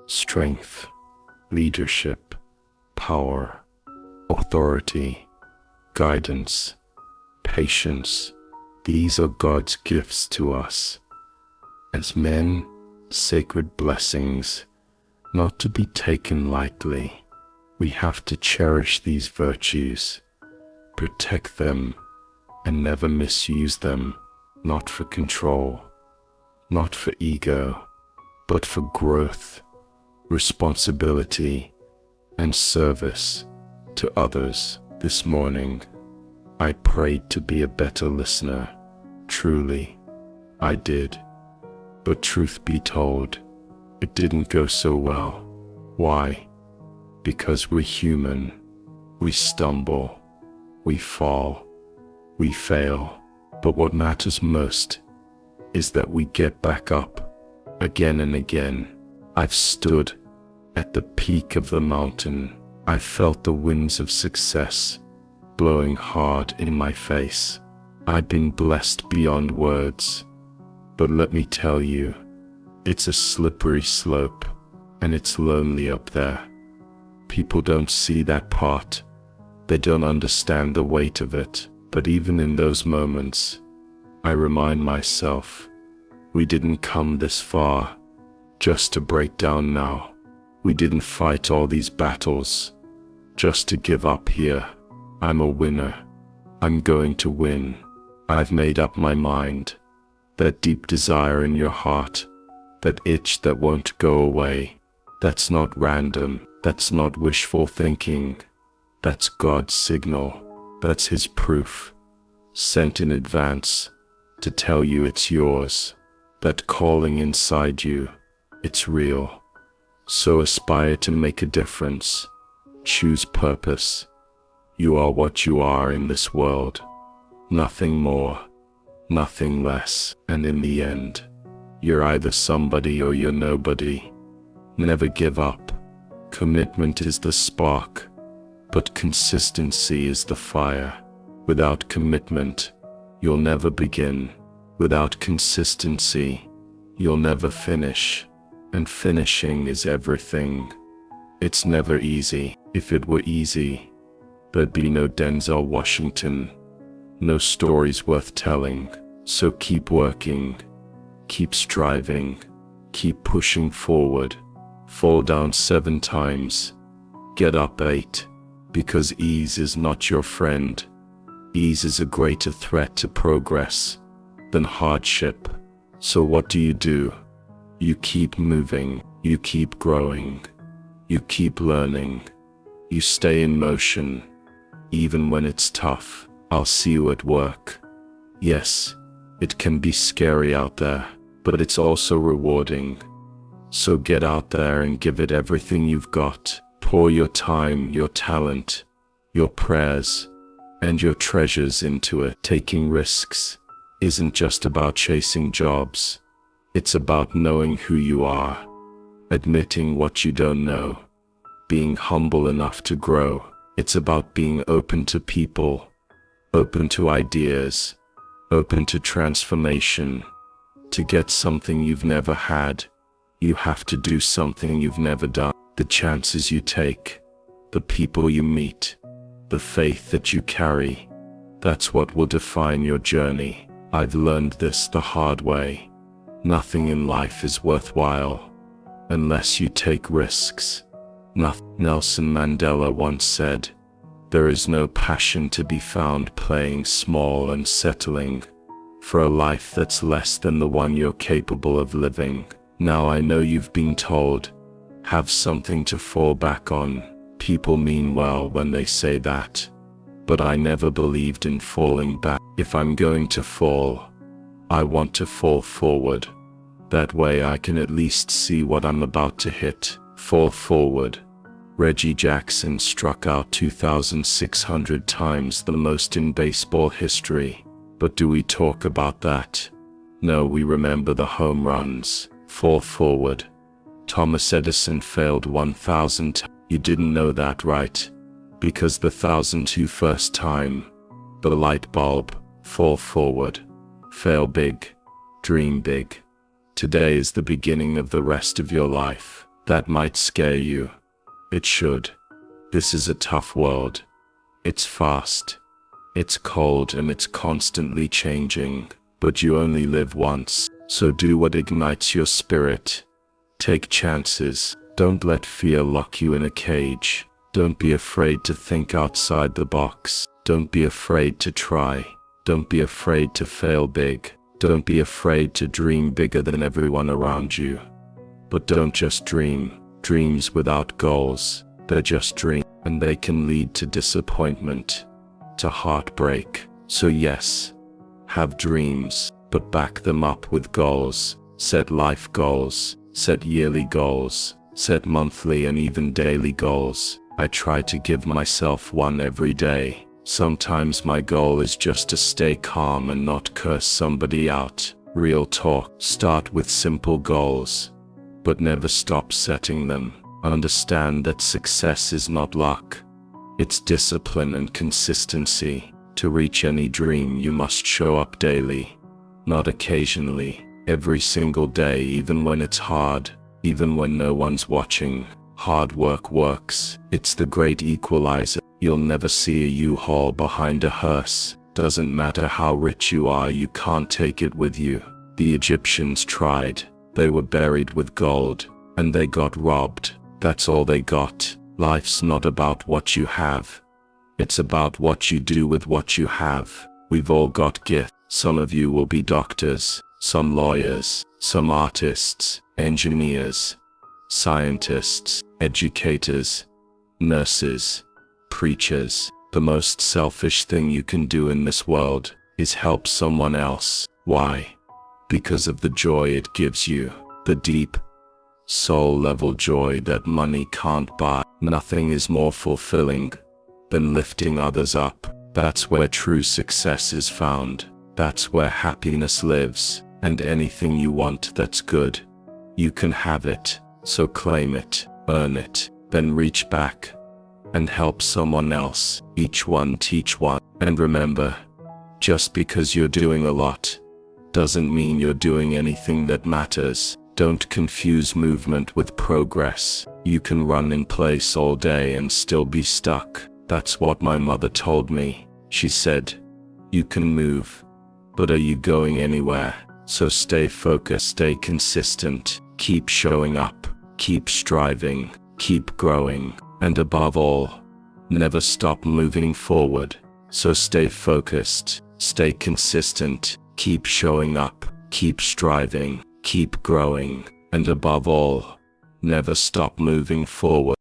strength, leadership, power, authority, guidance, patience. These are God's gifts to us. As men, sacred blessings, not to be taken lightly. We have to cherish these virtues, protect them, and never misuse them, not for control, not for ego, but for growth, responsibility, and service to others. This morning, I prayed to be a better listener. Truly, I did. But truth be told, it didn't go so well. Why? Because we're human. We stumble, we fall, we fail. But what matters most is that we get back up again and again. I've stood at the peak of the mountain. I felt the winds of success blowing hard in my face. I've been blessed beyond words. But let me tell you, it's a slippery slope, and it's lonely up there. People don't see that part. They don't understand the weight of it. But even in those moments, I remind myself, we didn't come this far just to break down now. We didn't fight all these battles just to give up here. I'm a winner. I'm going to win. I've made up my mind. That deep desire in your heart, that itch that won't go away, that's not random. That's not wishful thinking. That's God's signal. That's His proof, sent in advance to tell you it's yours. That calling inside you, it's real. So aspire to make a difference. Choose purpose. You are what you are in this world. Nothing more, nothing less. And in the end, you're either somebody or you're nobody. Never give up. Commitment is the spark, but consistency is the fire. Without commitment, you'll never begin. Without consistency, you'll never finish. And finishing is everything. It's never easy. If it were easy, there'd be no Denzel Washington, no stories worth telling. So keep working, keep striving, keep pushing forward. Fall down 7 times, get up 8, because ease is not your friend. Ease is a greater threat to progress than hardship. So what do? You keep moving, you keep growing, you keep learning, you stay in motion, even when it's tough. I'll see you at work. Yes, it can be scary out there, but it's also rewarding. So get out there and give it everything you've got. Pour your time, your talent, your prayers, and your treasures into it. Taking risks isn't just about chasing jobs. It's about knowing who you are, admitting what you don't know, being humble enough to grow. It's about being open to people, open to ideas, open to transformation. To get something you've never had, you have to do something you've never done. The chances you take, the people you meet, the faith that you carry, that's what will define your journey. I've learned this the hard way. Nothing in life is worthwhile unless you take risks. Nelson Mandela once said, "There is no passion to be found playing small and settling for a life that's less than the one you're capable of living." Now I know you've been told, have something to fall back on. People mean well when they say that, but I never believed in falling back. If I'm going to fall, I want to fall forward. That way I can at least see what I'm about to hit. Fall forward. Reggie Jackson struck out 2,600 times, the most in baseball history. But do we talk about that? No, we remember the home runs. Fall forward. Thomas Edison failed 1,000 times. You didn't know that, right? Because the 1,001st time, the light bulb. Fall forward. Fail big. Dream big. Today is the beginning of the rest of your life. That might scare you. It should. This is a tough world. It's fast. It's cold and it's constantly changing. But you only live once, so do what ignites your spirit. Take chances. Don't let fear lock you in a cage. Don't be afraid to think outside the box. Don't be afraid to try. Don't be afraid to fail big. Don't be afraid to dream bigger than everyone around you. But don't just dream. Dreams without goals, they're just dreams, and they can lead to disappointment, to heartbreak. So yes, have dreams, but back them up with goals. Set life goals, set yearly goals, set monthly and even daily goals. I try to give myself one every day. Sometimes my goal is just to stay calm and not curse somebody out. Real talk. Start with simple goals, but never stop setting them. Understand that success is not luck. It's discipline and consistency. To reach any dream, you must show up daily, not occasionally. Every single day, even when it's hard, even when no one's watching. Hard work works. It's the great equalizer. You'll never see a U-Haul behind a hearse. Doesn't matter how rich you are, you can't take it with you. The Egyptians tried. They were buried with gold, and they got robbed. That's all they got. Life's not about what you have. It's about what you do with what you have. We've all got gifts. Some of you will be doctors, some lawyers, some artists, engineers, scientists, educators, nurses, preachers. The most selfish thing you can do in this world is help someone else. Why? Because of the joy it gives you. The deep, soul-level joy that money can't buy. Nothing is more fulfilling than lifting others up. That's where true success is found. That's where happiness lives. And anything you want that's good, you can have it. So claim it, earn it, then reach back and help someone else. Each one teach one. And remember, just because you're doing a lot doesn't mean you're doing anything that matters. Don't confuse movement with progress. You can run in place all day and still be stuck. That's what my mother told me. She said, you can move, but are you going anywhere? So stay focused, stay consistent, keep showing up, keep striving, keep growing, and above all, never stop moving forward. So stay focused, stay consistent, keep showing up, keep striving, keep growing, and above all, never stop moving forward.